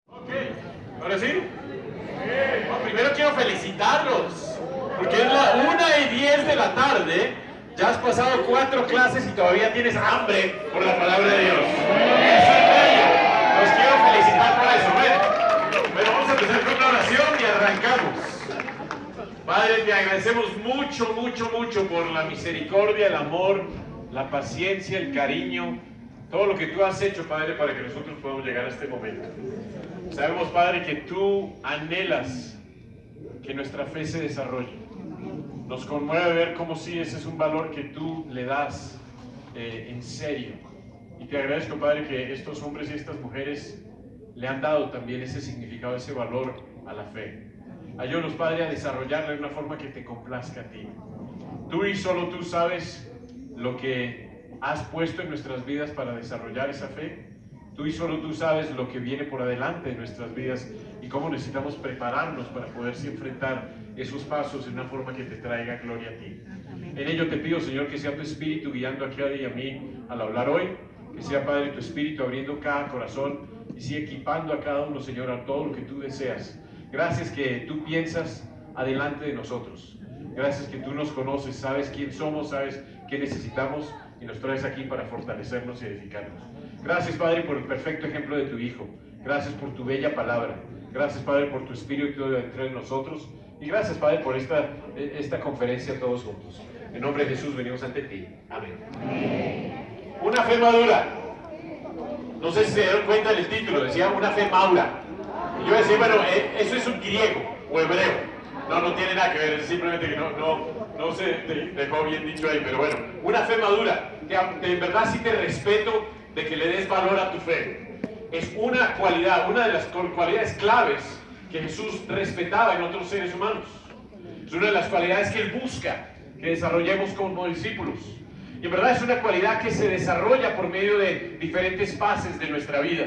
Ok, ahora sí. Bueno, primero quiero felicitarlos, porque es la 1:10 de la tarde. Ya has pasado 4 clases y todavía tienes hambre por la palabra de Dios. Eso es bello. Los quiero felicitar por eso. Bueno, vamos a empezar con una oración y arrancamos. Padre, te agradecemos mucho, mucho, mucho por la misericordia, el amor, la paciencia, el cariño, todo lo que tú has hecho, Padre, para que nosotros podamos llegar a este momento. Sabemos, Padre, que tú anhelas que nuestra fe se desarrolle. Nos conmueve ver cómo sí, ese es un valor que tú le das en serio. Y te agradezco, Padre, que estos hombres y estas mujeres le han dado también ese significado, ese valor a la fe. Ayúdanos, Padre, a desarrollarla de una forma que te complazca a ti. Tú y solo tú sabes lo que has puesto en nuestras vidas para desarrollar esa fe. Tú y solo tú sabes lo que viene por delante de nuestras vidas y cómo necesitamos prepararnos para poder enfrentar esos pasos en una forma que te traiga gloria a ti. En ello te pido, Señor, que sea tu Espíritu guiando a Claudia y a mí al hablar hoy, que sea, Padre, tu Espíritu abriendo cada corazón y siga equipando a cada uno, Señor, a todo lo que tú deseas. Gracias que tú piensas adelante de nosotros. Gracias que tú nos conoces, sabes quién somos, sabes qué necesitamos y nos traes aquí para fortalecernos y edificarnos. Gracias, Padre, por el perfecto ejemplo de tu Hijo. Gracias por tu bella palabra. Gracias, Padre, por tu Espíritu entre nosotros. Y gracias, Padre, por esta conferencia todos juntos. En nombre de Jesús venimos ante ti. Amén. Una fe madura. No sé si se dieron cuenta del título, decía una fe maura. Y yo decía, bueno, eso es un griego o hebreo. No tiene nada que ver, es simplemente que no se dejó bien dicho ahí. Pero bueno, una fe madura. En verdad sí te respeto de que le des valor a tu fe. Es una cualidad, una de las cualidades claves que Jesús respetaba en otros seres humanos. Es una de las cualidades que Él busca que desarrollemos como discípulos. Y en verdad es una cualidad que se desarrolla por medio de diferentes fases de nuestra vida.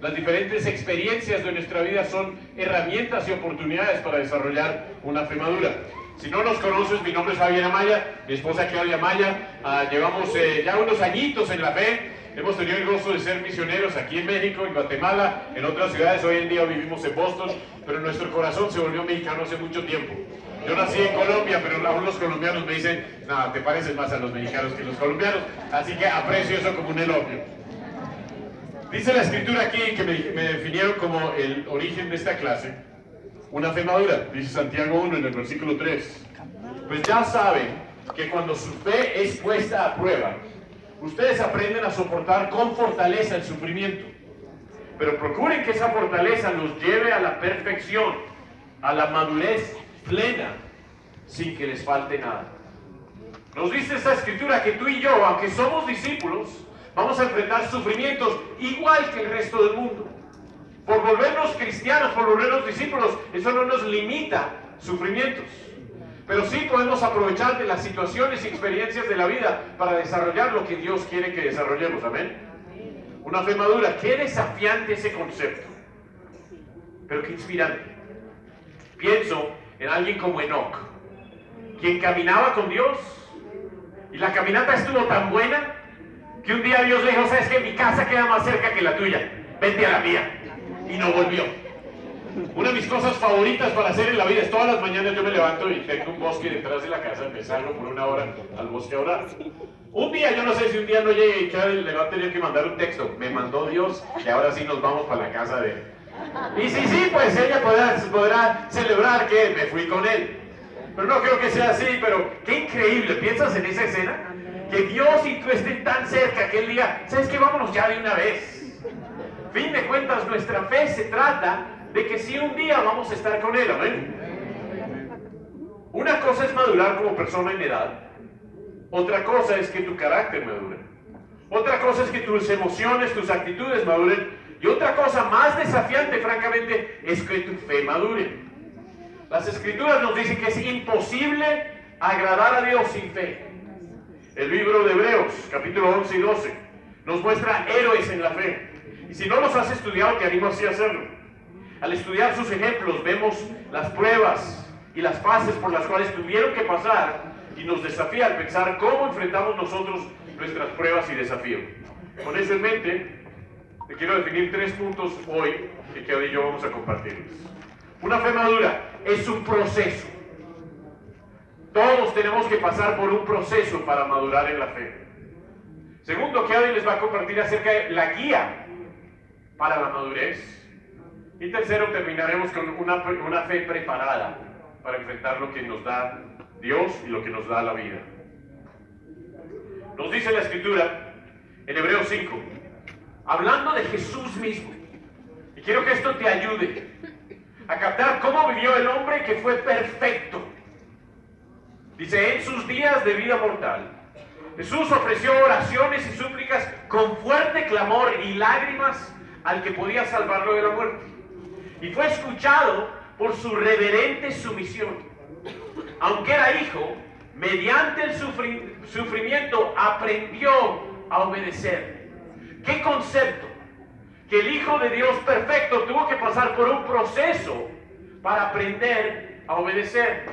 Las diferentes experiencias de nuestra vida son herramientas y oportunidades para desarrollar una fe madura. Si no nos conoces, mi nombre es Javier Amaya, mi esposa Claudia Amaya. Llevamos ya unos añitos en la fe. Hemos tenido el gozo de ser misioneros aquí en México, en Guatemala, en otras ciudades. Hoy en día vivimos en Boston, pero nuestro corazón se volvió mexicano hace mucho tiempo. Yo nací en Colombia, pero aún los colombianos me dicen, no, te pareces más a los mexicanos que a los colombianos, así que aprecio eso como un elogio. Dice la escritura aquí que me definieron como el origen de esta clase, una fe madura. Dice Santiago 1 en el versículo 3. Pues ya saben que cuando su fe es puesta a prueba, ustedes aprenden a soportar con fortaleza el sufrimiento. Pero procuren que esa fortaleza los lleve a la perfección, a la madurez plena, sin que les falte nada. Nos dice esta escritura que tú y yo, aunque somos discípulos, vamos a enfrentar sufrimientos igual que el resto del mundo. Por volvernos cristianos, por volvernos discípulos, eso no nos limita sufrimientos. Pero sí podemos aprovechar de las situaciones y experiencias de la vida para desarrollar lo que Dios quiere que desarrollemos. Amén. Una fe madura. Qué desafiante ese concepto. Pero qué inspirante. Pienso en alguien como Enoc, quien caminaba con Dios y la caminata estuvo tan buena que un día Dios le dijo, sabes que mi casa queda más cerca que la tuya, vente a la mía. Y no volvió. Una de mis cosas favoritas para hacer en la vida es todas las mañanas yo me levanto y tengo un bosque detrás de la casa, me salgo por una hora al bosque a orar. Un día, yo no sé si un día no llegué y le va a tener que mandar un texto, me mandó Dios y ahora sí nos vamos para la casa de él. Y sí, pues ella podrá celebrar que me fui con él. Pero no creo que sea así, pero qué increíble, ¿piensas en esa escena? Que Dios y tú estén tan cerca que Él diga, ¿sabes qué? Vámonos ya de una vez. Fin de cuentas, nuestra fe se trata de que sí un día vamos a estar con Él, amén. Una cosa es madurar como persona en edad, otra cosa es que tu carácter madure, otra cosa es que tus emociones, tus actitudes maduren, y otra cosa más desafiante, francamente, es que tu fe madure. Las Escrituras nos dicen que es imposible agradar a Dios sin fe. El libro de Hebreos, capítulo 11 y 12, nos muestra héroes en la fe. Y si no los has estudiado, te animo así a hacerlo. Al estudiar sus ejemplos, vemos las pruebas y las fases por las cuales tuvieron que pasar y nos desafía al pensar cómo enfrentamos nosotros nuestras pruebas y desafíos. Con eso en mente, te quiero definir 3 puntos hoy que Kevin y yo vamos a compartirles. Una fe madura es un proceso. Todos tenemos que pasar por un proceso para madurar en la fe. Segundo, Kevin les va a compartir acerca de la guía para la madurez. Y tercero, terminaremos con una fe preparada para enfrentar lo que nos da Dios y lo que nos da la vida. Nos dice la Escritura en Hebreos 5, hablando de Jesús mismo, y quiero que esto te ayude a captar cómo vivió el hombre que fue perfecto. Dice, en sus días de vida mortal, Jesús ofreció oraciones y súplicas con fuerte clamor y lágrimas al que podía salvarlo de la muerte. Y fue escuchado por su reverente sumisión. Aunque era hijo, mediante el sufrimiento aprendió a obedecer. ¿Qué concepto? Que el Hijo de Dios perfecto tuvo que pasar por un proceso para aprender a obedecer.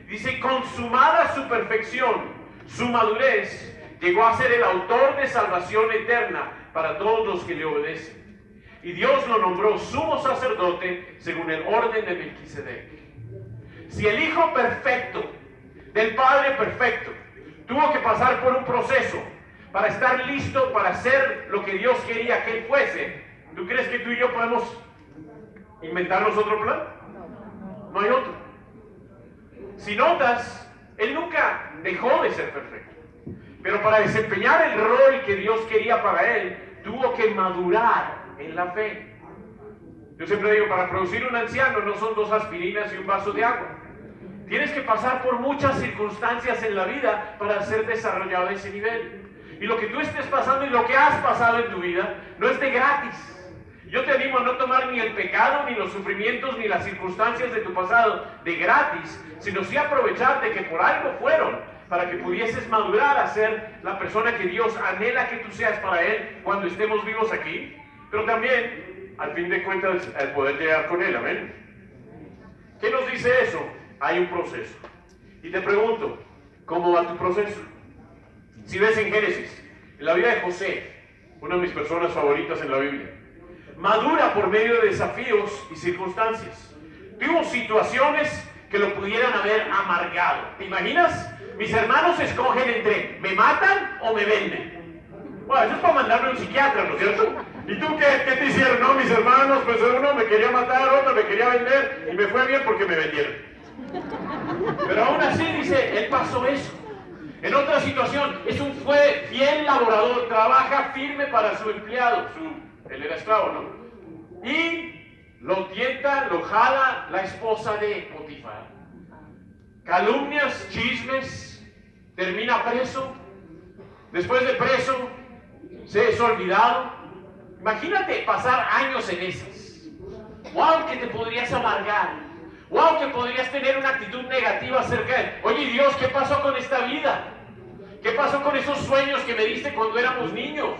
Dice, consumada su perfección, su madurez, llegó a ser el autor de salvación eterna para todos los que le obedecen. Y Dios lo nombró sumo sacerdote según el orden de Melquisedec. Si el Hijo perfecto del Padre perfecto tuvo que pasar por un proceso para estar listo para hacer lo que Dios quería que Él fuese, ¿tú crees que tú y yo podemos inventarnos otro plan? No hay otro. Si notas, Él nunca dejó de ser perfecto. Pero para desempeñar el rol que Dios quería para Él, tuvo que madurar en la fe. Yo siempre digo, para producir un anciano no son 2 aspirinas y un vaso de agua. Tienes que pasar por muchas circunstancias en la vida para ser desarrollado a ese nivel. Y lo que tú estés pasando y lo que has pasado en tu vida no es de gratis. Yo te animo a no tomar ni el pecado, ni los sufrimientos, ni las circunstancias de tu pasado de gratis, sino sí aprovecharte que por algo fueron, para que pudieses madurar a ser la persona que Dios anhela que tú seas para Él cuando estemos vivos aquí, pero también, al fin de cuentas, el poder llegar con Él, amén. ¿Qué nos dice eso? Hay un proceso. Y te pregunto, ¿cómo va tu proceso? Si ves en Génesis, en la vida de José, una de mis personas favoritas en la Biblia, madura por medio de desafíos y circunstancias. Tuvo situaciones que lo pudieran haber amargado. ¿Te imaginas? Mis hermanos escogen entre me matan o me venden. Bueno, eso es para mandarme a un psiquiatra, ¿no es cierto? ¿Y tú qué te hicieron? No, mis hermanos, pues uno me quería matar, otro me quería vender y me fue bien porque me vendieron. Pero aún así, dice, él pasó eso. En otra situación, fue fiel laborador, trabaja firme para su empleado, él era esclavo, ¿no? Y lo tienta, lo jala la esposa de Potifar. Calumnias, chismes, termina preso. Después de preso, se es olvidado. Imagínate pasar años en esas. ¡Wow! Que te podrías amargar. ¡Wow! Que podrías tener una actitud negativa acerca de, oye Dios, ¿qué pasó con esta vida? ¿Qué pasó con esos sueños que me diste cuando éramos niños?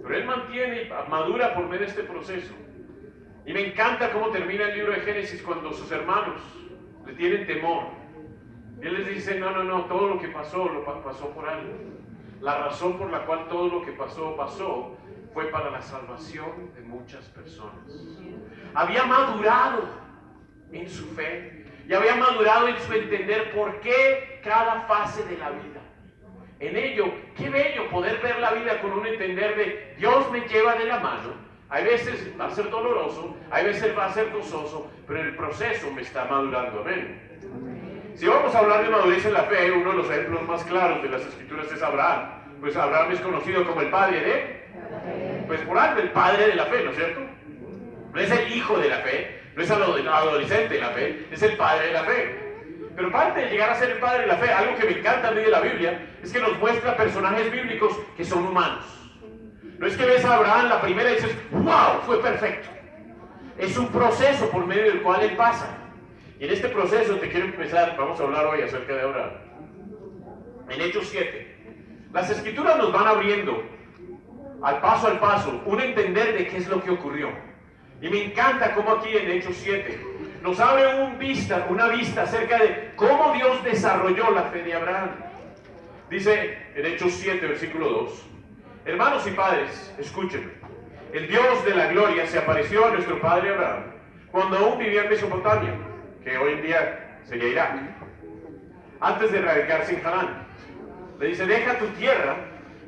Pero Él mantiene, madura por medio de este proceso. Y me encanta cómo termina el libro de Génesis cuando sus hermanos le tienen temor. Y Él les dice, no, todo lo que pasó, pasó por algo. La razón por la cual todo lo que pasó fue para la salvación de muchas personas. Había madurado en su fe y había madurado en su entender por qué cada fase de la vida. En ello, qué bello poder ver la vida con un entender de Dios me lleva de la mano. Hay veces va a ser doloroso, hay veces va a ser gozoso, pero el proceso me está madurando. Amén. Si vamos a hablar de madurez en la fe, uno de los ejemplos más claros de las Escrituras es Abraham. Pues Abraham es conocido como el padre de, pues por algo, el padre de la fe, ¿no es cierto? No es el hijo de la fe, no es el adolescente de la fe, es el padre de la fe. Pero parte de llegar a ser el padre de la fe, algo que me encanta a mí de la Biblia, es que nos muestra personajes bíblicos que son humanos. No es que ves a Abraham la primera y dices, ¡wow! Fue perfecto. Es un proceso por medio del cual él pasa. Y en este proceso te quiero empezar, vamos a hablar hoy acerca de Abraham. En Hechos 7, las Escrituras nos van abriendo al paso un entender de qué es lo que ocurrió. Y me encanta cómo aquí en Hechos 7 nos abre una vista acerca de cómo Dios desarrolló la fe de Abraham. Dice en Hechos 7, versículo 2, Hermanos y padres, escúchenme. El Dios de la gloria se apareció a nuestro padre Abraham cuando aún vivía en Mesopotamia, que hoy en día sería Irak, antes de radicarse en Canaán. Le dice, deja tu tierra,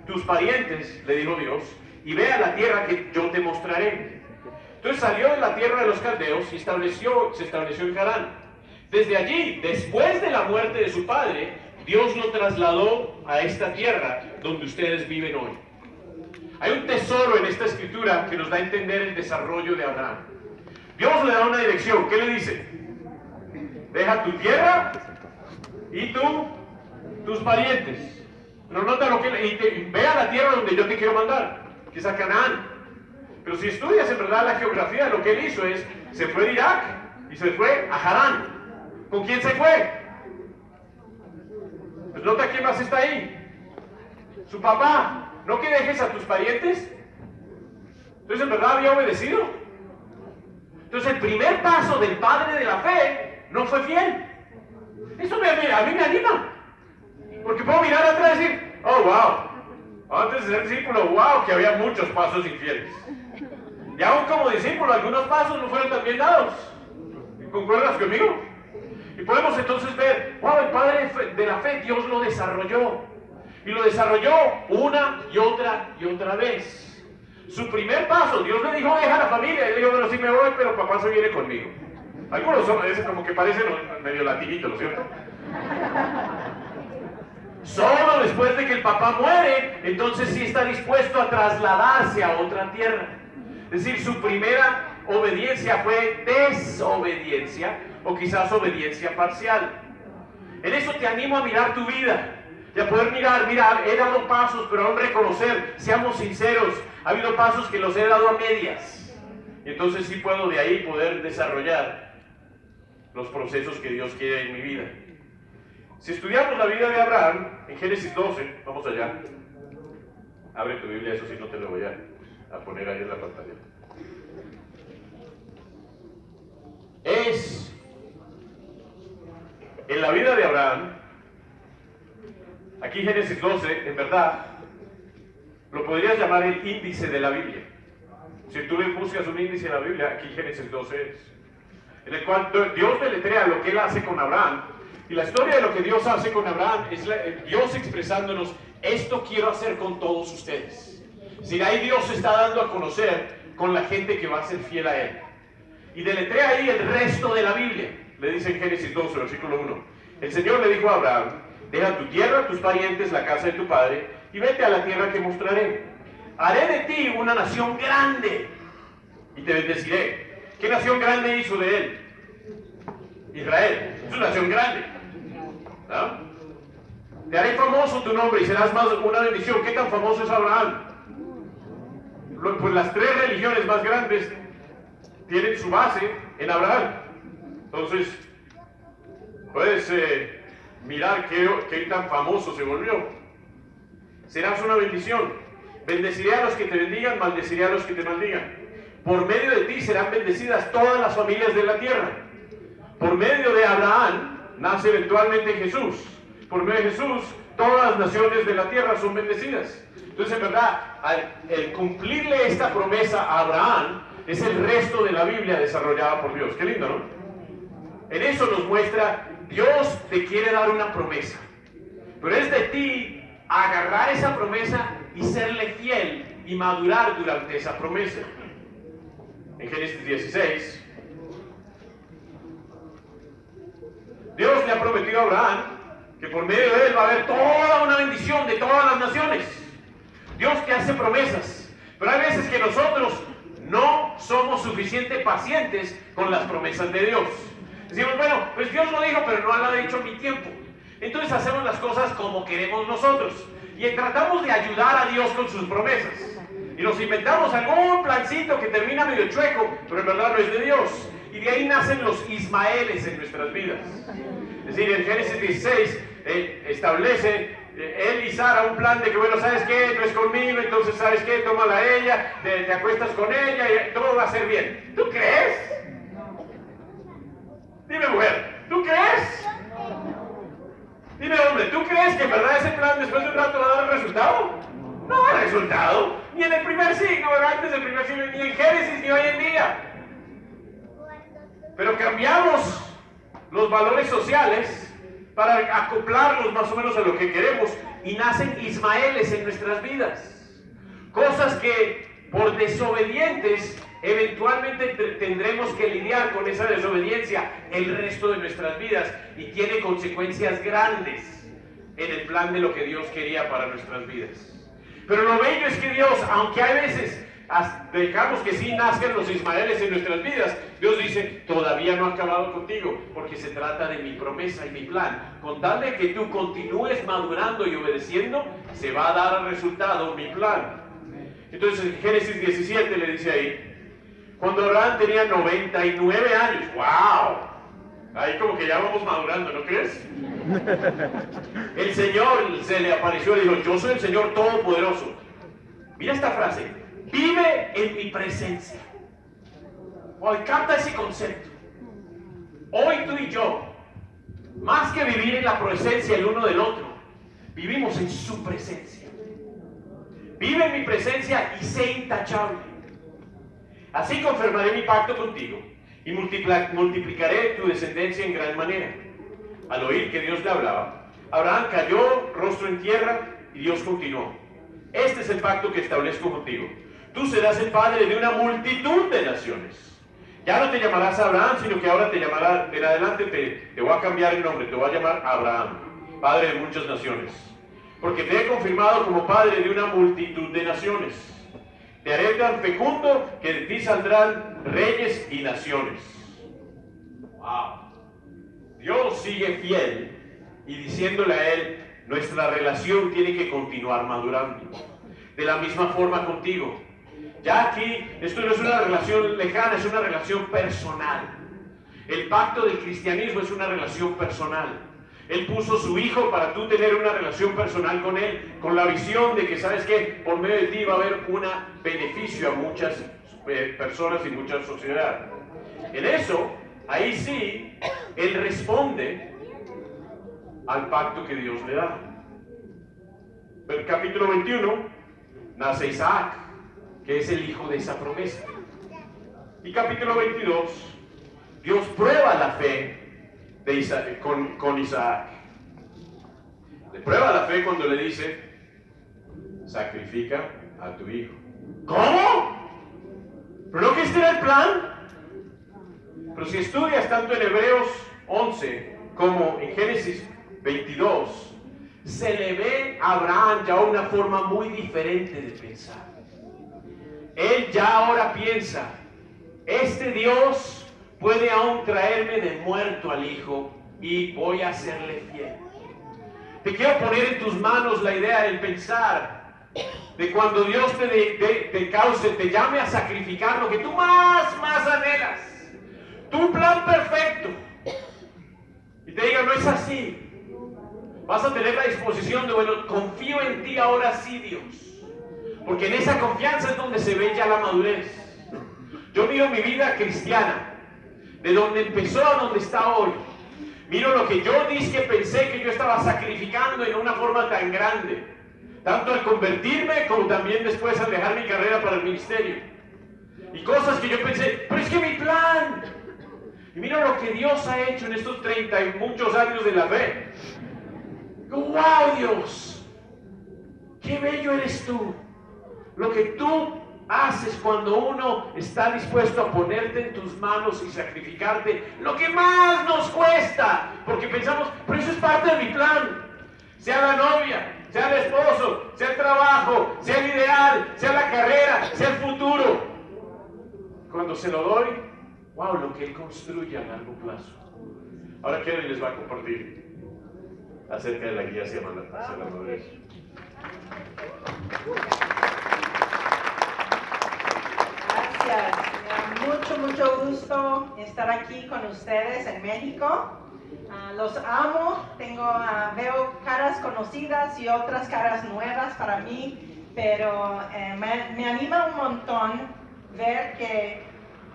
tus parientes, le dijo Dios, y ve a la tierra que yo te mostraré. Entonces salió de la tierra de los caldeos y se estableció en Canaán. Desde allí, después de la muerte de su padre, Dios lo trasladó a esta tierra donde ustedes viven hoy. Hay un tesoro en esta escritura que nos da a entender el desarrollo de Abraham. Dios le da una dirección. ¿Qué le dice? Deja tu tierra y tus parientes. Pero nota lo que ve a la tierra donde yo te quiero mandar, que es a Canaán. Pero si estudias en verdad la geografía, lo que él hizo es, se fue de Irak y se fue a Harán. ¿Con quién se fue? Pues nota quién más está ahí. Su papá. ¿No que dejes a tus parientes? Entonces en verdad había obedecido. Entonces el primer paso del padre de la fe no fue fiel. Eso a mí me anima. Porque puedo mirar atrás y decir, oh wow, antes de ser discípulo, wow, que había muchos pasos infieles. Y aún como discípulo, algunos pasos no fueron tan bien dados. ¿Concuerdas conmigo? Y podemos entonces ver, wow, el padre de la fe, Dios lo desarrolló. Y lo desarrolló una y otra vez. Su primer paso, Dios le dijo, deja la familia. Él dijo, bueno, sí me voy, pero papá se viene conmigo. Algunos son como que parecen medio latinitos, ¿no es cierto? Solo después de que el papá muere, entonces sí está dispuesto a trasladarse a otra tierra. Es decir, su primera obediencia fue desobediencia, o quizás obediencia parcial. En eso te animo a mirar tu vida. Y a poder mirar, he dado pasos, pero aún reconocer, seamos sinceros, ha habido pasos que los he dado a medias. Y entonces sí puedo de ahí poder desarrollar los procesos que Dios quiere en mi vida. Si estudiamos la vida de Abraham, en Génesis 12, vamos allá. Abre tu Biblia, eso sí no te lo voy a poner ahí en la pantalla. En la vida de Abraham, aquí Génesis 12, en verdad, lo podrías llamar el índice de la Biblia. Si tú le buscas un índice en la Biblia, aquí Génesis 12 es. En el cual Dios deletrea lo que Él hace con Abraham. Y la historia de lo que Dios hace con Abraham es Dios expresándonos, esto quiero hacer con todos ustedes. Es decir, ahí Dios se está dando a conocer con la gente que va a ser fiel a Él. Y deletrea ahí el resto de la Biblia. Le dice en Génesis 12, versículo 1. El Señor le dijo a Abraham, deja tu tierra, tus parientes, la casa de tu padre, y vete a la tierra que mostraré. Haré de ti una nación grande, y te bendeciré. ¿Qué nación grande hizo de él? Israel. Es una nación grande. ¿No? Te haré famoso tu nombre y serás más una bendición. ¿Qué tan famoso es Abraham? Pues las tres religiones más grandes tienen su base en Abraham. Entonces, puedes mirar qué tan famoso se volvió. Serás una bendición. Bendeciré a los que te bendigan, maldeciré a los que te maldigan. Por medio de ti serán bendecidas todas las familias de la tierra. Por medio de Abraham nace eventualmente Jesús. Por medio de Jesús, todas las naciones de la tierra son bendecidas. Entonces, en verdad, el cumplirle esta promesa a Abraham es el resto de la Biblia desarrollada por Dios. Qué lindo, ¿no? En eso nos muestra, Dios te quiere dar una promesa. Pero es de ti agarrar esa promesa y serle fiel y madurar durante esa promesa. En Génesis 16, Dios le ha prometido a Abraham que por medio de él va a haber toda una bendición de todas las naciones. Dios te hace promesas, pero hay veces que nosotros no somos suficientemente pacientes con las promesas de Dios. Decimos, bueno, pues Dios lo dijo, pero no lo ha dicho en mi tiempo. Entonces hacemos las cosas como queremos nosotros y tratamos de ayudar a Dios con sus promesas. Y nos inventamos algún plancito que termina medio chueco, pero en verdad no es de Dios. Y de ahí nacen los Ismaeles en nuestras vidas. Es decir, en Génesis 16 establece él y Sara un plan de que, bueno, ¿sabes qué? No es conmigo, entonces, ¿sabes qué? Tómala a ella, te acuestas con ella y todo va a ser bien. ¿Tú crees? Dime, mujer, ¿tú crees? Dime, hombre, ¿tú crees que en verdad ese plan después de un rato va a dar el resultado? No va a dar resultado, ni en el primer siglo, antes del primer siglo, ni en Génesis, ni hoy en día. Pero cambiamos los valores sociales para acoplarlos más o menos a lo que queremos, y nacen Ismaeles en nuestras vidas. Cosas que por desobedientes eventualmente tendremos que lidiar con esa desobediencia el resto de nuestras vidas, y tiene consecuencias grandes en el plan de lo que Dios quería para nuestras vidas. Pero lo bello es que Dios, aunque hay veces dejamos que sí nazcan los Ismaeles en nuestras vidas, Dios dice, todavía no he acabado contigo, porque se trata de mi promesa y mi plan. Con tal de que tú continúes madurando y obedeciendo, se va a dar al resultado mi plan. Entonces en Génesis 17 le dice ahí, cuando Abraham tenía 99 años, ¡wow! Ahí como que ya vamos madurando, ¿no crees? El Señor se le apareció y dijo, yo soy el Señor Todopoderoso. Mira esta frase, vive en mi presencia. Hoy capta ese concepto. Hoy tú y yo, más que vivir en la presencia el uno del otro, vivimos en su presencia. Vive en mi presencia y sé intachable. Así confirmaré mi pacto contigo y multiplicaré tu descendencia en gran manera. Al oír que Dios le hablaba, Abraham cayó rostro en tierra y Dios continuó. Este es el pacto que establezco contigo. Tú serás el padre de una multitud de naciones. Ya no te llamarás Abraham, sino que ahora te llamarás, en adelante te voy a cambiar el nombre, te voy a llamar Abraham, padre de muchas naciones. Porque te he confirmado como padre de una multitud de naciones. Te haré tan fecundo que de ti saldrán reyes y naciones. Wow. Dios sigue fiel y diciéndole a él, nuestra relación tiene que continuar madurando. De la misma forma contigo. Ya aquí, esto no es una relación lejana, es una relación personal. El pacto del cristianismo es una relación personal. Él puso su hijo para tú tener una relación personal con él, con la visión de que, ¿sabes qué? Por medio de ti va a haber un beneficio a muchas personas y mucha sociedad. En eso, ahí sí, él responde al pacto que Dios le da. En el capítulo 21, nace Isaac, que es el hijo de esa promesa. Y capítulo 22, Dios prueba la fe de Isaac, con Isaac. Le prueba la fe cuando le dice, sacrifica a tu hijo. ¿Cómo? ¿Pero no que este era el plan? Pero si estudias tanto en Hebreos 11 como en Génesis 22, se le ve a Abraham ya una forma muy diferente de pensar. Él ya ahora piensa, este Dios puede aún traerme de muerto al hijo y voy a serle fiel. Te quiero poner en tus manos la idea del pensar de cuando Dios te cause, te llame a sacrificar lo que tú más anhelas, tu plan perfecto, y te diga, no es así. Vas a tener la disposición de, bueno, confío en ti ahora sí, Dios, porque en esa confianza es donde se ve ya la madurez. Yo miro mi vida cristiana, de donde empezó a donde está hoy. Miro lo que yo dije, pensé que yo estaba sacrificando en una forma tan grande, tanto al convertirme como también después al dejar mi carrera para el ministerio. Y cosas que yo pensé, pero es que mi plan. Y mira lo que Dios ha hecho en estos 30 y muchos años de la fe. ¡Wow, Dios! ¡Qué bello eres tú! Lo que tú haces cuando uno está dispuesto a ponerte en tus manos y sacrificarte lo que más nos cuesta, porque pensamos, pero eso es parte de mi plan, sea la novia, sea el esposo, sea el trabajo, sea el ideal, sea la carrera, sea el futuro. Cuando se lo doy, wow, lo que él construye a largo plazo. Ahora Karen les va a compartir acerca de la guía hacia la madurez. Mucho gusto estar aquí con ustedes en México. Los amo, veo caras conocidas y otras caras nuevas para mí, pero me anima un montón ver que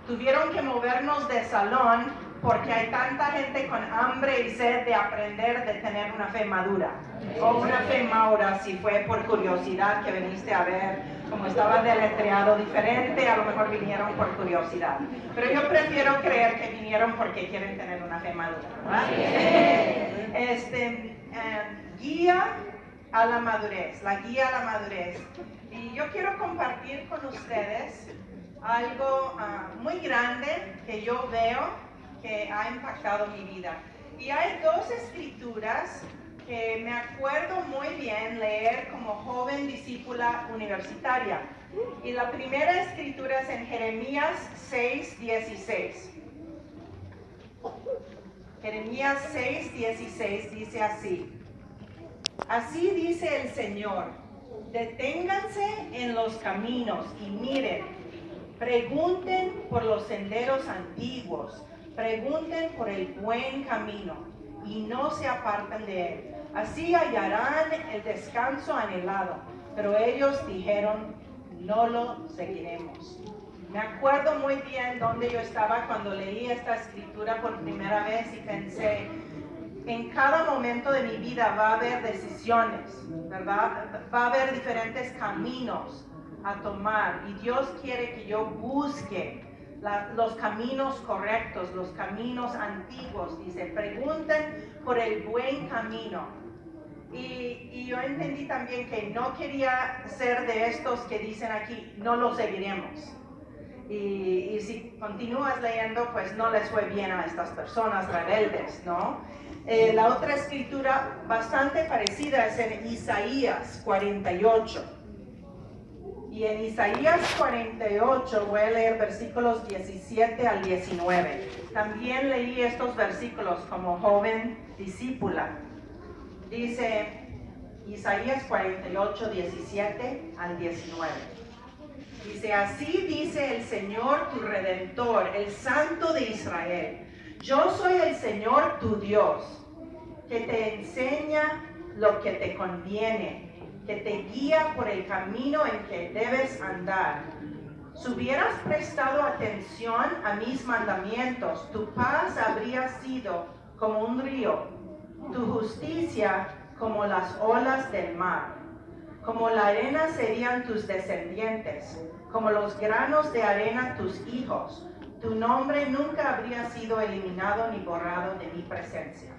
tuvieron que movernos de salón porque hay tanta gente con hambre y sed de aprender, de tener una fe madura. O una fe maura, si fue por curiosidad que viniste a ver, como estaba deletreado diferente, a lo mejor vinieron por curiosidad. Pero yo prefiero creer que vinieron porque quieren tener una fe madura, ¿verdad? Guía a la madurez, la guía a la madurez. Y yo quiero compartir con ustedes algo muy grande que yo veo que ha impactado mi vida. Y hay dos escrituras que me acuerdo muy bien leer como joven discípula universitaria. Y la primera escritura es en Jeremías 6:16. Jeremías 6:16 dice así: así dice el Señor, deténganse en los caminos y miren, pregunten por los senderos antiguos, pregunten por el buen camino y no se aparten de él. Así hallarán el descanso anhelado. Pero ellos dijeron, no lo seguiremos. Me acuerdo muy bien dónde yo estaba cuando leí esta escritura por primera vez y pensé, en cada momento de mi vida va a haber decisiones, ¿verdad? Va a haber diferentes caminos a tomar y Dios quiere que yo busque los caminos correctos, los caminos antiguos. Dice, pregunten por el buen camino. Y yo entendí también que no quería ser de estos que dicen aquí, no lo seguiremos. Y si continúas leyendo, pues no les fue bien a estas personas rebeldes, ¿no? La otra escritura bastante parecida es en Isaías 48. Y en Isaías 48 voy a leer versículos 17 al 19. También leí estos versículos como joven discípula. Dice Isaías 48, 17 al 19. Dice, así dice el Señor tu Redentor, el Santo de Israel. Yo soy el Señor tu Dios, que te enseña lo que te conviene, que te guía por el camino en que debes andar. Si hubieras prestado atención a mis mandamientos, tu paz habría sido como un río, tu justicia como las olas del mar. Como la arena serían tus descendientes, como los granos de arena tus hijos. Tu nombre nunca habría sido eliminado ni borrado de mi presencia.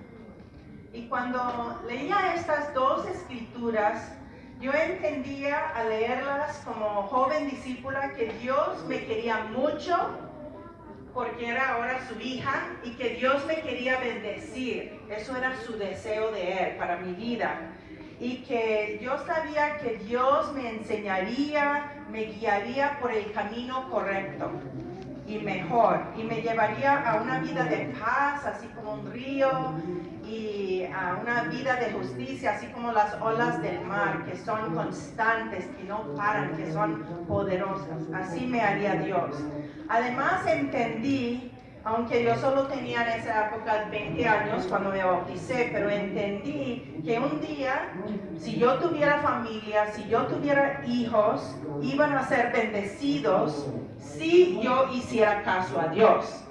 Y cuando leía estas dos escrituras, yo entendía al leerlas como joven discípula que Dios me quería mucho porque era ahora su hija y que Dios me quería bendecir. Eso era su deseo de Él para mi vida. Y que yo sabía que Dios me enseñaría, me guiaría por el camino correcto y mejor. Y me llevaría a una vida de paz, así como un río, y a una vida de justicia, así como las olas del mar, que son constantes, que no paran, que son poderosas. Así me haría Dios. Además entendí, aunque yo solo tenía en esa época 20 años cuando me bauticé, pero entendí que un día, si yo tuviera familia, si yo tuviera hijos, iban a ser bendecidos si yo hiciera caso a Dios.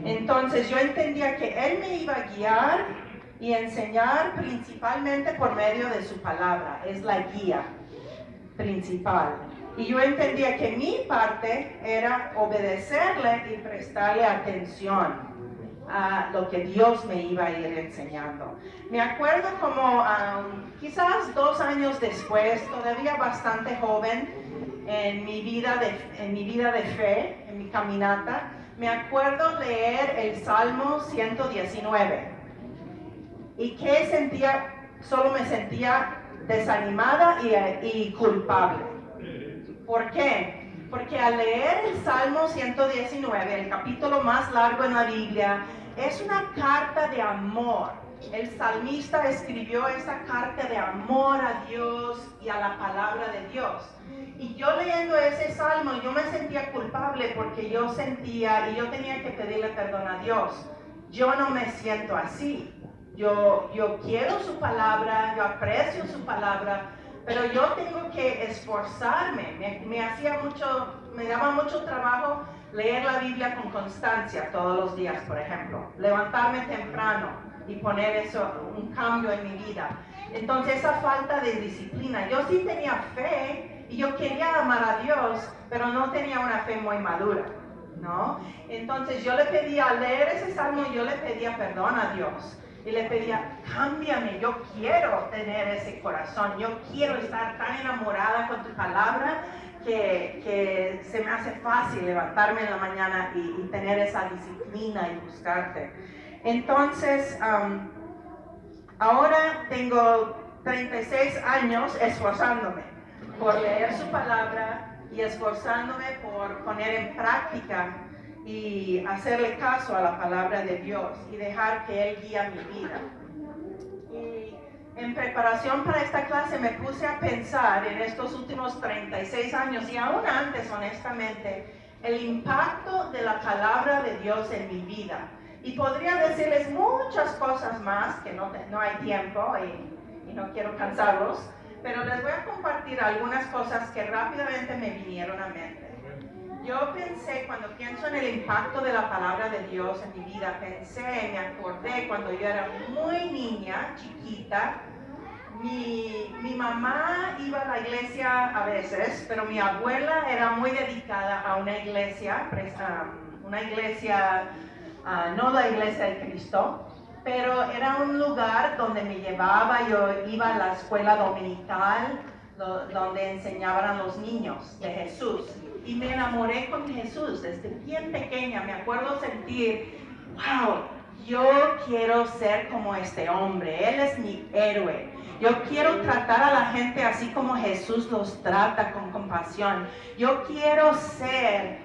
Entonces yo entendía que Él me iba a guiar y enseñar principalmente por medio de su palabra. Es la guía principal. Y yo entendía que mi parte era obedecerle y prestarle atención a lo que Dios me iba a ir enseñando. Me acuerdo como quizás 2 años después, todavía bastante joven en mi vida de fe, en mi caminata, me acuerdo leer el Salmo 119. ¿Y qué sentía? Solo me sentía desanimada y culpable. ¿Por qué? Porque al leer el Salmo 119, el capítulo más largo en la Biblia, es una carta de amor. El salmista escribió esa carta de amor a Dios y a la palabra de Dios. Y yo leyendo ese salmo, yo me sentía culpable porque yo sentía y yo tenía que pedirle perdón a Dios. Yo no me siento así. Yo quiero su palabra, yo aprecio su palabra, pero yo tengo que esforzarme. Me daba mucho trabajo leer la Biblia con constancia todos los días, por ejemplo, levantarme temprano y poner eso, un cambio en mi vida. Entonces esa falta de disciplina, yo sí tenía fe y yo quería amar a Dios, pero no tenía una fe muy madura, ¿no? Entonces yo le pedía, al leer ese salmo, yo le pedía perdón a Dios. Y le pedía, cámbiame, yo quiero tener ese corazón, yo quiero estar tan enamorada con tu palabra que se me hace fácil levantarme en la mañana y tener esa disciplina y buscarte. Entonces, ahora tengo 36 años esforzándome por leer su palabra y esforzándome por poner en práctica y hacerle caso a la palabra de Dios y dejar que Él guíe mi vida. Y en preparación para esta clase me puse a pensar en estos últimos 36 años y aún antes, honestamente, el impacto de la palabra de Dios en mi vida. Y podría decirles muchas cosas más, que no hay tiempo y no quiero cansarlos, pero les voy a compartir algunas cosas que rápidamente me vinieron a mente. Yo pensé, cuando pienso en el impacto de la palabra de Dios en mi vida, me acordé cuando yo era muy niña, chiquita. Mi mamá iba a la iglesia a veces, pero mi abuela era muy dedicada a una iglesia, no la iglesia de Cristo, pero era un lugar donde me llevaba, yo iba a la escuela dominical, donde enseñaban a los niños de Jesús. Y me enamoré con Jesús desde bien pequeña. Me acuerdo sentir, wow, yo quiero ser como este hombre. Él es mi héroe. Yo quiero tratar a la gente así como Jesús los trata, con compasión. Yo quiero ser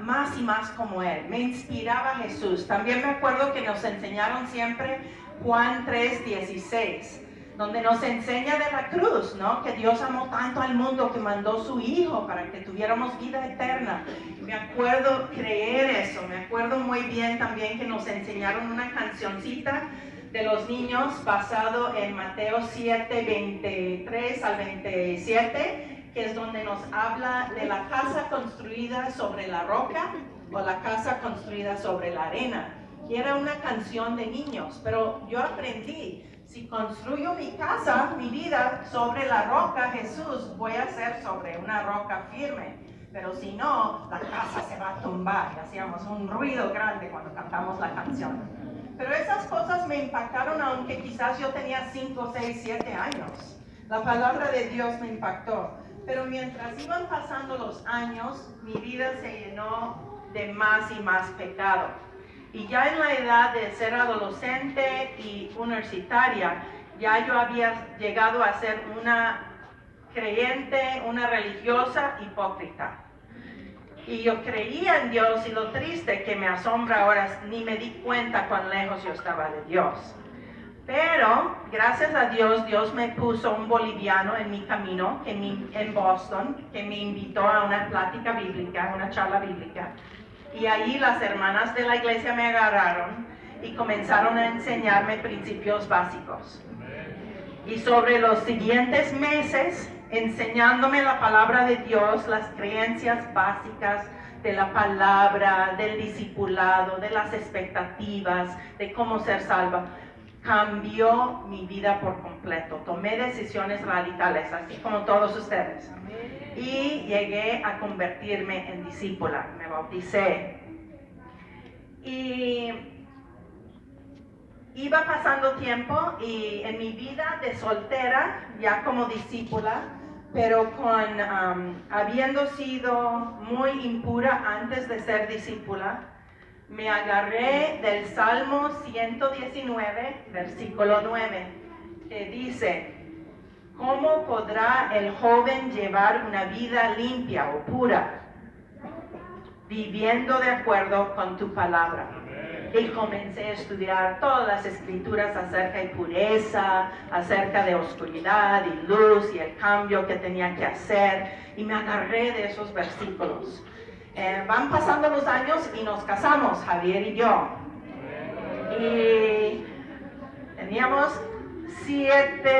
más y más como Él. Me inspiraba Jesús. También me acuerdo que nos enseñaron siempre Juan 3:16. Donde nos enseña de la cruz, ¿no? Que Dios amó tanto al mundo que mandó su Hijo para que tuviéramos vida eterna. Me acuerdo creer eso, me acuerdo muy bien también que nos enseñaron una cancioncita de los niños basado en Mateo 7, 23 al 27, que es donde nos habla de la casa construida sobre la roca o la casa construida sobre la arena. Y era una canción de niños, pero yo aprendí, si construyo mi casa, mi vida sobre la roca, Jesús, voy a ser sobre una roca firme. Pero si no, la casa se va a tumbar. Y hacíamos un ruido grande cuando cantamos la canción. Pero esas cosas me impactaron, aunque quizás yo tenía 5, 6, 7 años. La palabra de Dios me impactó. Pero mientras iban pasando los años, mi vida se llenó de más y más pecado. Y ya en la edad de ser adolescente y universitaria, ya yo había llegado a ser una creyente, una religiosa hipócrita. Y yo creía en Dios, y lo triste que me asombra ahora, ni me di cuenta cuán lejos yo estaba de Dios. Pero, gracias a Dios, Dios me puso un boliviano en mi camino, en Boston, que me invitó a una plática bíblica, una charla bíblica. Y ahí las hermanas de la iglesia me agarraron y comenzaron a enseñarme principios básicos. Y sobre los siguientes meses, enseñándome la palabra de Dios, las creencias básicas de la palabra, del discipulado, de las expectativas, de cómo ser salva, cambió mi vida por completo. Tomé decisiones radicales, así como todos ustedes. Y llegué a convertirme en discípula, me bauticé. Y iba pasando tiempo y en mi vida de soltera, ya como discípula, pero habiendo sido muy impura antes de ser discípula, me agarré del Salmo 119, versículo 9, que dice: ¿cómo podrá el joven llevar una vida limpia o pura, viviendo de acuerdo con tu palabra? Y comencé a estudiar todas las escrituras acerca de pureza, acerca de oscuridad y luz y el cambio que tenía que hacer, y me agarré de esos versículos. Van pasando los años y nos casamos, Javier y yo. Y teníamos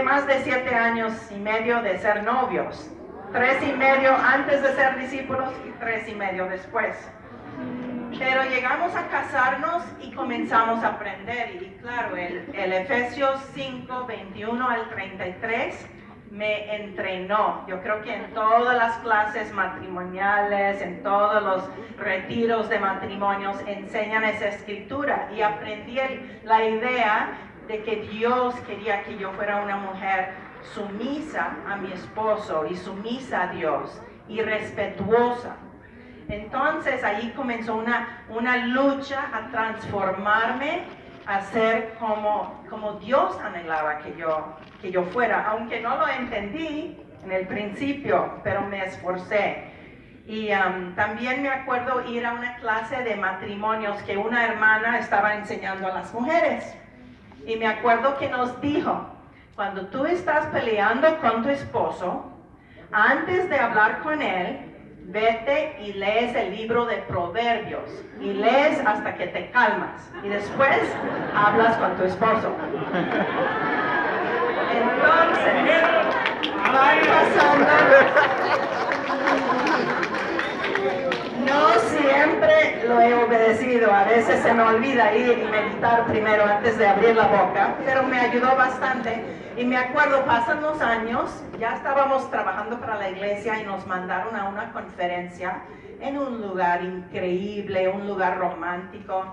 más de 7 años y medio de ser novios. 3 y medio antes de ser discípulos y 3 y medio después. Pero llegamos a casarnos y comenzamos a aprender. Y claro, el Efesios 5, 21 al 33 me entrenó. Yo creo que en todas las clases matrimoniales, en todos los retiros de matrimonios, enseñan esa escritura. Y aprendí la idea de que Dios quería que yo fuera una mujer sumisa a mi esposo y sumisa a Dios y respetuosa. Entonces ahí comenzó una lucha a transformarme, a ser como Dios anhelaba que yo fuera, aunque no lo entendí en el principio, pero me esforcé. Y también me acuerdo ir a una clase de matrimonios que una hermana estaba enseñando a las mujeres. Y me acuerdo que nos dijo, cuando tú estás peleando con tu esposo, antes de hablar con él, vete y lees el libro de Proverbios y lees hasta que te calmas y después hablas con tu esposo. Entonces, van pasando. No siempre lo he obedecido, a veces se me olvida ir y meditar primero antes de abrir la boca, pero me ayudó bastante. Y me acuerdo, pasan los años, ya estábamos trabajando para la iglesia y nos mandaron a una conferencia en un lugar increíble, un lugar romántico.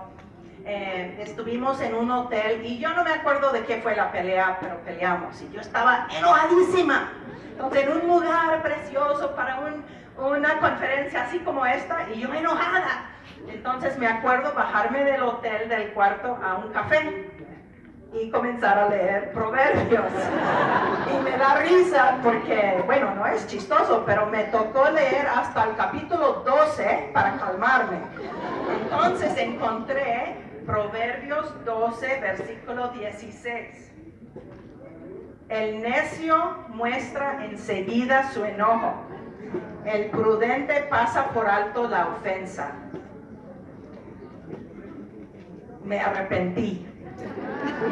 Estuvimos en un hotel y yo no me acuerdo de qué fue la pelea, pero peleamos y yo estaba enojadísima. Entonces, en un lugar precioso para una conferencia así como esta y yo enojada. Entonces me acuerdo bajarme del hotel, del cuarto, a un café y comenzar a leer Proverbios. Y me da risa porque, bueno, no es chistoso, pero me tocó leer hasta el capítulo 12 para calmarme. Entonces encontré Proverbios 12, versículo 16. El necio muestra enseguida su enojo. El prudente pasa por alto la ofensa. Me arrepentí.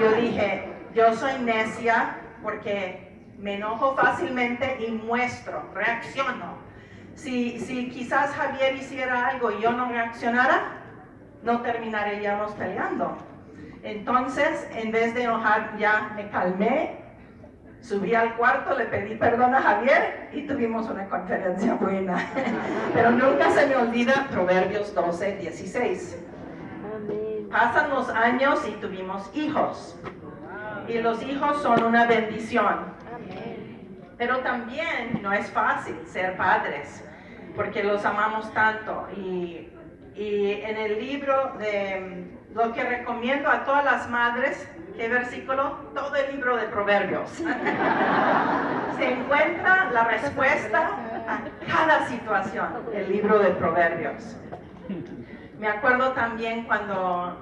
Yo dije, yo soy necia porque me enojo fácilmente y muestro, reacciono. Si quizás Javier hiciera algo y yo no reaccionara, no terminaríamos peleando. Entonces, en vez de enojar, ya me calmé, subí al cuarto, le pedí perdón a Javier y tuvimos una conferencia buena. Pero nunca se me olvida Proverbios 12, 16. Pasan los años y tuvimos hijos. Y los hijos son una bendición. Pero también no es fácil ser padres, porque los amamos tanto. Y en el libro de lo que recomiendo a todas las madres, ¿qué versículo? Todo el libro de Proverbios. Se encuentra la respuesta a cada situación, el libro de Proverbios. Me acuerdo también cuando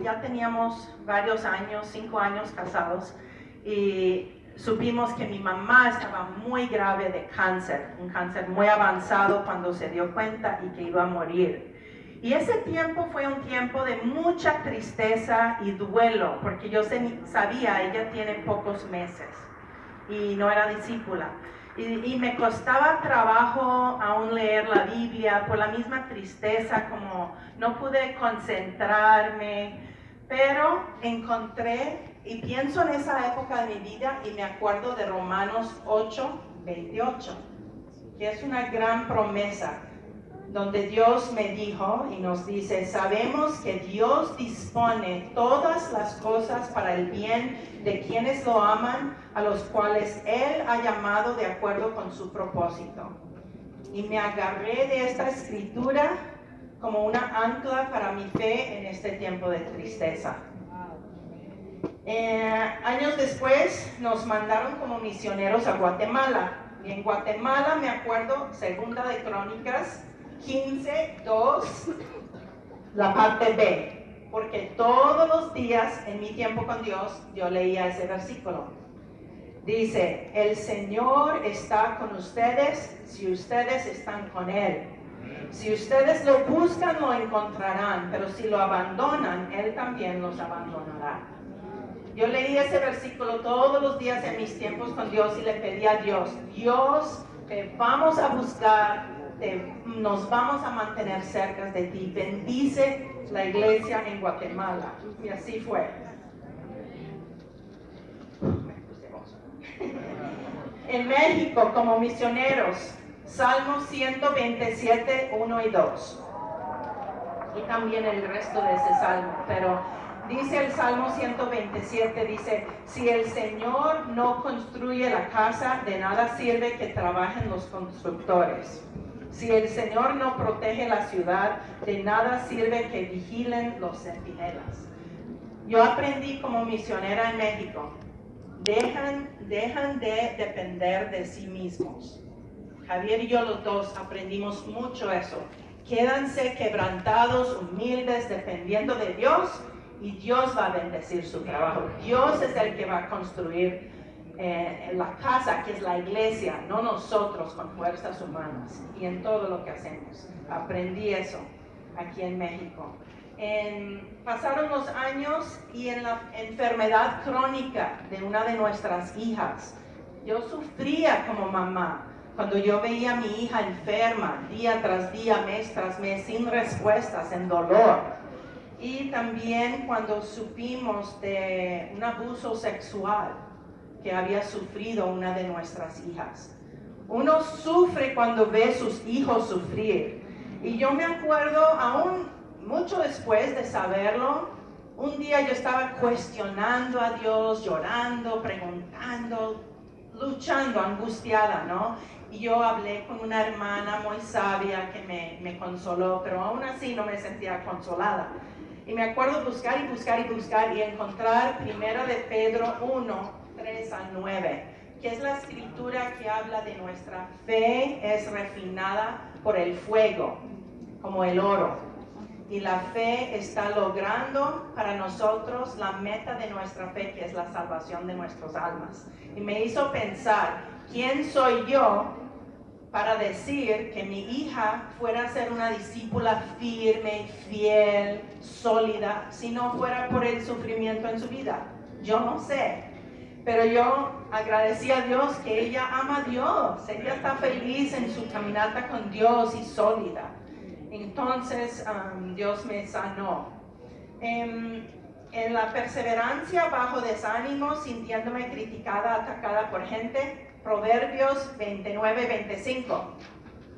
ya teníamos varios años, 5 años casados, y supimos que mi mamá estaba muy grave de cáncer, un cáncer muy avanzado cuando se dio cuenta y que iba a morir. Y ese tiempo fue un tiempo de mucha tristeza y duelo, porque yo sabía, ella tiene pocos meses y no era discípula. Y me costaba trabajo aún leer la Biblia por la misma tristeza, como no pude concentrarme, pero encontré y pienso en esa época de mi vida y me acuerdo de Romanos 8, 28, que es una gran promesa, donde Dios me dijo y nos dice, sabemos que Dios dispone todas las cosas para el bien de quienes lo aman, a los cuales Él ha llamado de acuerdo con su propósito. Y me agarré de esta escritura como una ancla para mi fe en este tiempo de tristeza. Años después nos mandaron como misioneros a Guatemala. Y en Guatemala me acuerdo, Segunda de Crónicas 15, 2, la parte B, porque todos los días en mi tiempo con Dios yo leía ese versículo. Dice, el Señor está con ustedes si ustedes están con Él. Si ustedes lo buscan, lo encontrarán, pero si lo abandonan, Él también los abandonará. Yo leí ese versículo todos los días en mis tiempos con Dios y le pedí a Dios, Dios, te vamos a buscar nos vamos a mantener cerca de ti. Bendice la iglesia en Guatemala. Y así fue. En México, como misioneros, Salmos 127, 1 y 2. Y también el resto de ese salmo, pero dice el Salmo 127, dice, si el Señor no construye la casa, de nada sirve que trabajen los constructores. Si el Señor no protege la ciudad, de nada sirve que vigilen los centinelas. Yo aprendí como misionera en México, dejan de depender de sí mismos. Javier y yo los dos aprendimos mucho eso. Quédanse quebrantados, humildes, dependiendo de Dios, y Dios va a bendecir su trabajo. Dios es el que va a construir la casa, que es la iglesia, no nosotros con fuerzas humanas, y en todo lo que hacemos. Aprendí eso aquí en México. Pasaron los años y en la enfermedad crónica de una de nuestras hijas, yo sufría como mamá. Cuando yo veía a mi hija enferma, día tras día, mes tras mes, sin respuestas, en dolor. Y también cuando supimos de un abuso sexual que había sufrido una de nuestras hijas. Uno sufre cuando ve a sus hijos sufrir. Y yo me acuerdo, aún mucho después de saberlo, un día yo estaba cuestionando a Dios, llorando, preguntando, luchando, angustiada, ¿no? Y yo hablé con una hermana muy sabia que me consoló, pero aún así no me sentía consolada. Y me acuerdo buscar y buscar y buscar y encontrar 1 de Pedro 1, 3 al 9, que es la escritura que habla de nuestra fe es refinada por el fuego, como el oro. Y la fe está logrando para nosotros la meta de nuestra fe, que es la salvación de nuestras almas. Y me hizo pensar, ¿quién soy yo para decir que mi hija fuera a ser una discípula firme, fiel, sólida, si no fuera por el sufrimiento en su vida? Yo no sé. Pero yo agradecí a Dios que ella ama a Dios. Ella está feliz en su caminata con Dios y sólida. Entonces Dios me sanó. En la perseverancia bajo desánimo, sintiéndome criticada, atacada por gente, Proverbios 29, 25.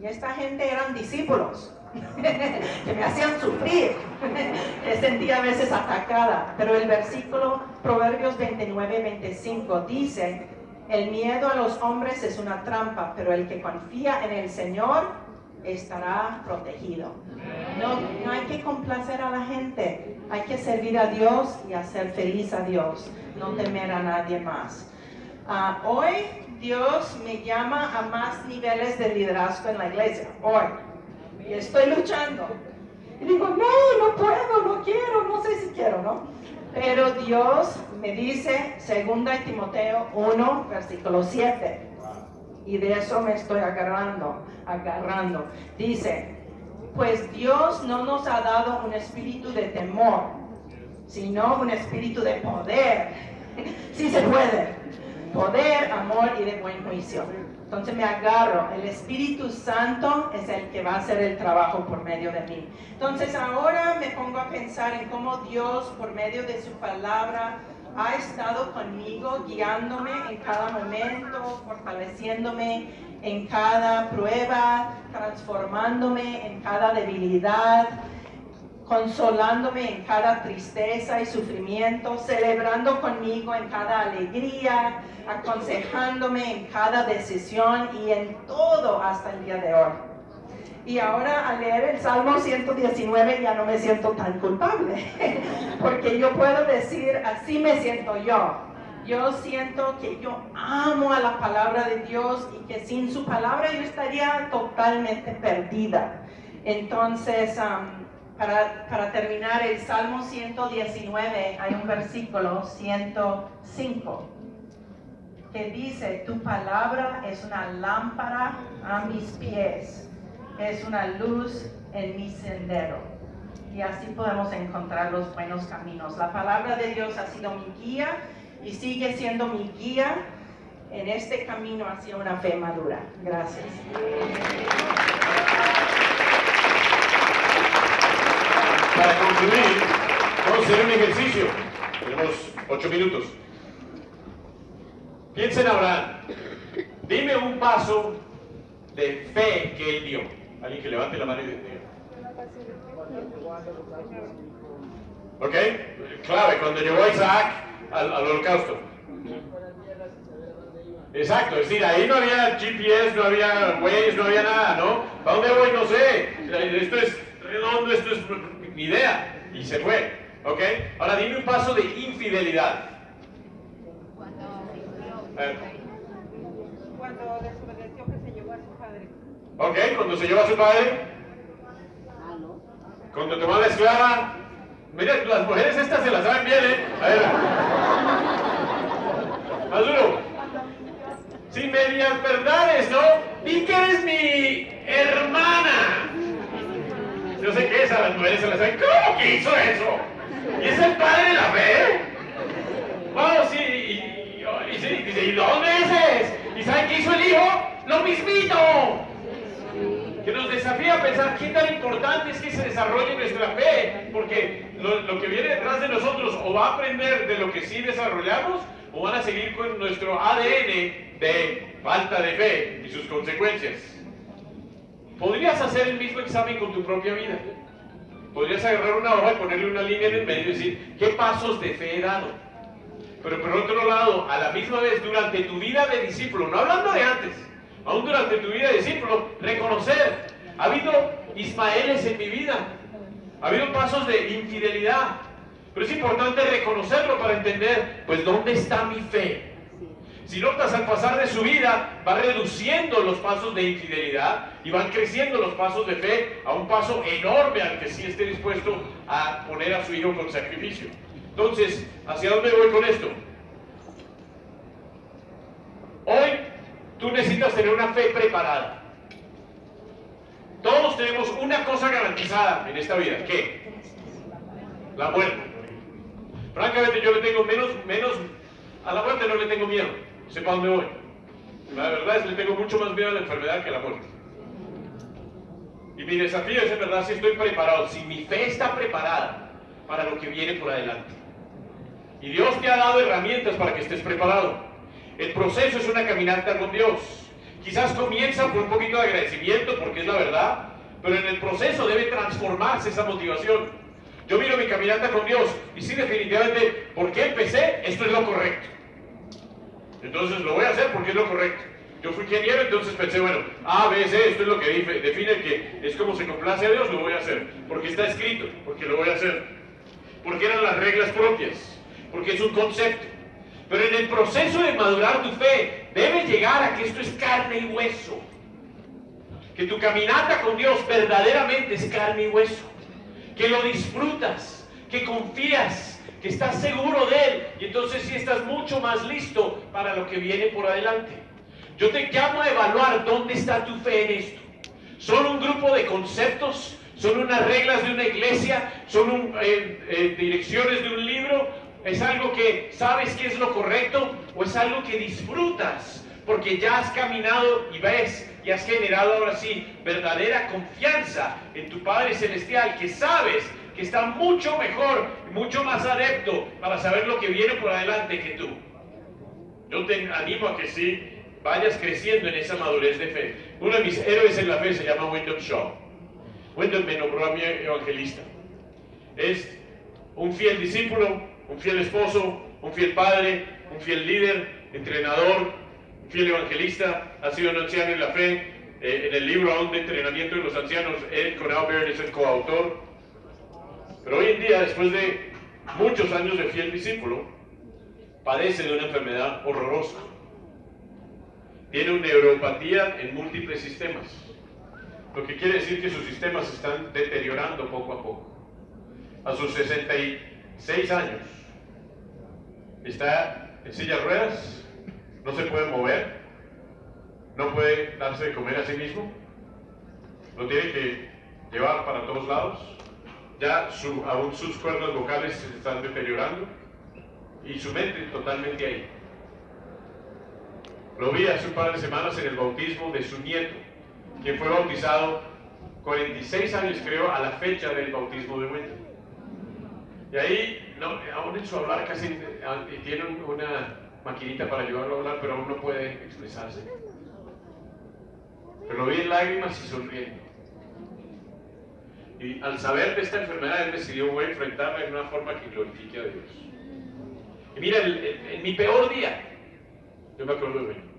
Y esta gente eran discípulos que me hacían sufrir. Me sentía a veces atacada. Pero el versículo Proverbios 29, 25 dice, el miedo a los hombres es una trampa, pero el que confía en el Señor estará protegido. No hay que complacer a la gente, hay que servir a Dios y hacer feliz a Dios, no temer a nadie más. Hoy Dios me llama a más niveles de liderazgo en la iglesia, hoy, y estoy luchando. Y digo, no puedo, no quiero, no sé si quiero, ¿no? Pero Dios me dice, 2 Timoteo 1, versículo 7, y de eso me estoy agarrando. Dice, pues Dios no nos ha dado un espíritu de temor, sino un espíritu de poder. Sí se puede. Poder, amor y de buen juicio. Entonces me agarro. El Espíritu Santo es el que va a hacer el trabajo por medio de mí. Entonces ahora me pongo a pensar en cómo Dios, por medio de su palabra, ha estado conmigo, guiándome en cada momento, fortaleciéndome en cada prueba, transformándome en cada debilidad, consolándome en cada tristeza y sufrimiento, celebrando conmigo en cada alegría, aconsejándome en cada decisión y en todo hasta el día de hoy. Y ahora al leer el Salmo 119 ya no me siento tan culpable, porque yo puedo decir, así me siento yo. Yo siento que yo amo a la palabra de Dios y que sin su palabra yo estaría totalmente perdida. Entonces, para terminar el Salmo 119, hay un versículo 105 que dice, tu palabra es una lámpara a mis pies, es una luz en mi sendero. Y así podemos encontrar los buenos caminos. La palabra de Dios ha sido mi guía y sigue siendo mi guía. en este camino hacia una fe madura. Gracias. Para concluir, vamos a hacer un ejercicio. Tenemos 8 minutos. Piensa en Abraham. Dime un paso de fe que él dio. Alguien que levante la mano y diga. ¿Ok? Clave, cuando llevó a Isaac al holocausto. Exacto, es decir, ahí no había GPS, no había Waze, no había nada, ¿no? ¿Para dónde voy? No sé. Esto es redondo, esto es mi idea. Y se fue, ¿ok? Ahora dime un paso de infidelidad. Cuando desobedeció que se llevó a su padre. ¿Ok? Cuando se llevó a su padre. Cuando tomó a la esclava. Mira, las mujeres estas se las saben bien, ¿eh? A ver. Más duro. Sí, medias verdades, ¿no? Di que eres mi hermana. Yo sé que a las mujeres se las saben. ¿Cómo que hizo eso? ¿Y es el padre de la fe? Wow, sí, y sí, dice, ¿y 2 meses? ¿Y saben qué hizo el hijo? ¡Lo mismito! Que nos desafía a pensar qué tan importante es que se desarrolle nuestra fe, porque lo que viene detrás de nosotros o va a aprender de lo que sí desarrollamos, o van a seguir con nuestro ADN de falta de fe y sus consecuencias. Podrías hacer el mismo examen con tu propia vida. Podrías agarrar una hoja y ponerle una línea en el medio y decir, ¿qué pasos de fe he dado? Pero por otro lado, a la misma vez, durante tu vida de discípulo, no hablando de antes, aún durante tu vida de discípulo, reconocer, ha habido Ismaeles en mi vida, ha habido pasos de infidelidad, pero es importante reconocerlo para entender, pues, ¿dónde está mi fe? Si notas, al pasar de su vida, va reduciendo los pasos de infidelidad y van creciendo los pasos de fe a un paso enorme al que sí esté dispuesto a poner a su hijo con sacrificio. Entonces, ¿hacia dónde voy con esto? Hoy, tú necesitas tener una fe preparada. Todos tenemos una cosa garantizada en esta vida. ¿Qué? La muerte. Francamente, yo le tengo menos a la muerte no le tengo miedo. Sepa dónde voy. La verdad es que le tengo mucho más miedo a la enfermedad que a la muerte. Y mi desafío es, en verdad, si estoy preparado, si mi fe está preparada para lo que viene por adelante. Y Dios te ha dado herramientas para que estés preparado. El proceso es una caminata con Dios. Quizás comienza por un poquito de agradecimiento, porque es la verdad, pero en el proceso debe transformarse esa motivación. Yo miro mi caminata con Dios y sí, definitivamente, ¿por qué empecé? Esto es lo correcto. Entonces lo voy a hacer porque es lo correcto. Yo fui ingeniero, entonces pensé, bueno, A, B, C, esto es lo que define que es como se complace a Dios, lo voy a hacer. Porque está escrito, porque lo voy a hacer. Porque eran las reglas propias, porque es un concepto. Pero en el proceso de madurar tu fe, debe llegar a que esto es carne y hueso. Que tu caminata con Dios verdaderamente es carne y hueso. Que lo disfrutas, que confías, que estás seguro de Él, y entonces sí estás mucho más listo para lo que viene por adelante. Yo te llamo a evaluar dónde está tu fe en esto. ¿Son un grupo de conceptos? ¿Son unas reglas de una iglesia? ¿Son direcciones de un libro? ¿Es algo que sabes que es lo correcto? ¿O es algo que disfrutas? Porque ya has caminado y ves y has generado ahora sí verdadera confianza en tu Padre Celestial, que sabes que está mucho mejor, mucho más adepto para saber lo que viene por adelante que tú. Yo te animo a que sí vayas creciendo en esa madurez de fe. Uno de mis héroes en la fe se llama Wyndham Shaw. Wyndham me nombró a mi evangelista. Es un fiel discípulo, un fiel esposo, un fiel padre, un fiel líder, entrenador, un fiel evangelista. Ha sido un anciano en la fe. En el libro aún de entrenamiento de los ancianos, él con Albert es el coautor. Pero hoy en día, después de muchos años de fiel discípulo, padece de una enfermedad horrorosa. Tiene una neuropatía en múltiples sistemas, lo que quiere decir que sus sistemas se están deteriorando poco a poco. A sus 66 años, está en silla de ruedas, no se puede mover, no puede darse de comer a sí mismo, lo tiene que llevar para todos lados. Ya aún sus cuerdas vocales se están deteriorando y su mente totalmente ahí. Lo vi hace un par de semanas en el bautismo de su nieto, quien fue bautizado 46 años, creo, a la fecha del bautismo de Wendy. Y ahí, no, aún en su hablar casi tiene una maquinita para ayudarlo a hablar, pero aún no puede expresarse. Pero lo vi en lágrimas y sonriendo. Y al saber de esta enfermedad, él decidió voy a enfrentarla de una forma que glorifique a Dios. Y mira, en mi peor día, yo me acuerdo de Wendy.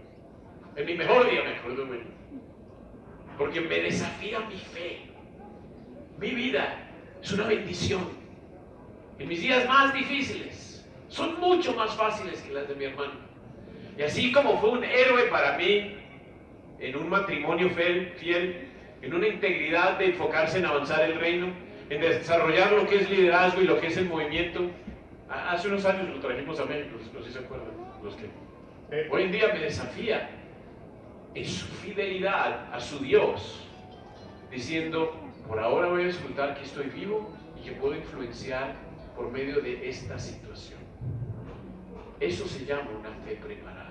En mi mejor día me acuerdo de Wendy. Porque me desafía mi fe. Mi vida es una bendición. En mis días más difíciles son mucho más fáciles que las de mi hermano. Y así como fue un héroe para mí en un matrimonio fiel, en una integridad de enfocarse en avanzar el reino, en desarrollar lo que es liderazgo y lo que es el movimiento. Hace unos años lo trajimos a México, no sé si se acuerdan, los que hoy en día me desafía en su fidelidad a su Dios, diciendo, por ahora voy a disfrutar que estoy vivo y que puedo influenciar por medio de esta situación. Eso se llama una fe preparada.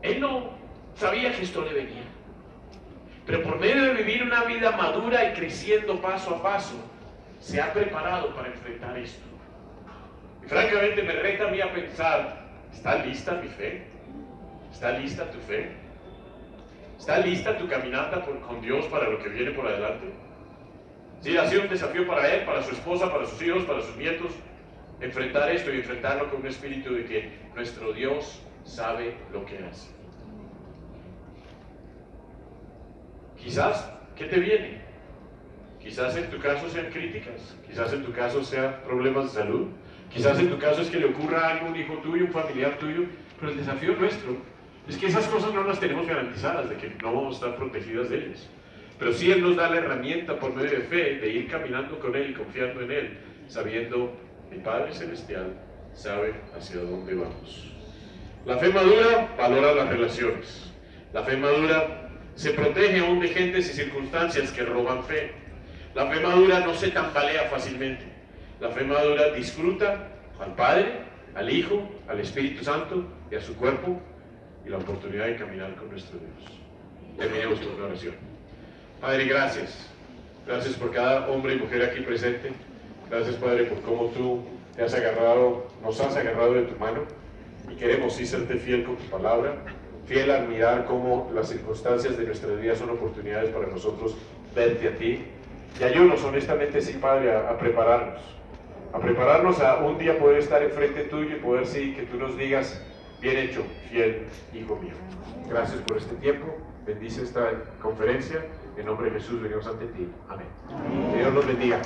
Él no sabía que esto le venía, pero por medio de vivir una vida madura y creciendo paso a paso, se ha preparado para enfrentar esto. Y francamente me reta a mí a pensar, ¿está lista mi fe? ¿Está lista tu fe? ¿Está lista tu caminata con Dios para lo que viene por adelante? Sí, ha sido un desafío para él, para su esposa, para sus hijos, para sus nietos, enfrentar esto y enfrentarlo con un espíritu de que nuestro Dios sabe lo que hace. Quizás, ¿qué te viene? Quizás en tu caso sean críticas, quizás en tu caso sean problemas de salud, quizás en tu caso es que le ocurra algo a un hijo tuyo, un familiar tuyo, pero el desafío nuestro es que esas cosas no las tenemos garantizadas, de que no vamos a estar protegidas de ellas. Pero sí Él nos da la herramienta por medio de fe, de ir caminando con Él y confiando en Él, sabiendo que el Padre Celestial sabe hacia dónde vamos. La fe madura valora las relaciones. La fe madura se protege aún de gentes y circunstancias que roban fe. La fe madura no se tambalea fácilmente. La fe madura disfruta al Padre, al Hijo, al Espíritu Santo y a su cuerpo y la oportunidad de caminar con nuestro Dios. Terminemos con una oración. Padre, gracias. Gracias por cada hombre y mujer aquí presente. Gracias, Padre, por cómo tú te has agarrado, nos has agarrado de tu mano y queremos sí serte fiel con tu palabra, fiel al mirar cómo las circunstancias de nuestra vida son oportunidades para nosotros verte a ti. Y ayúdanos honestamente, sí, Padre, a prepararnos a un día poder estar enfrente tuyo y poder, sí, que tú nos digas, bien hecho, fiel hijo mío. Gracias por este tiempo, bendice esta conferencia, en nombre de Jesús venimos ante ti, amén. Que Dios los bendiga.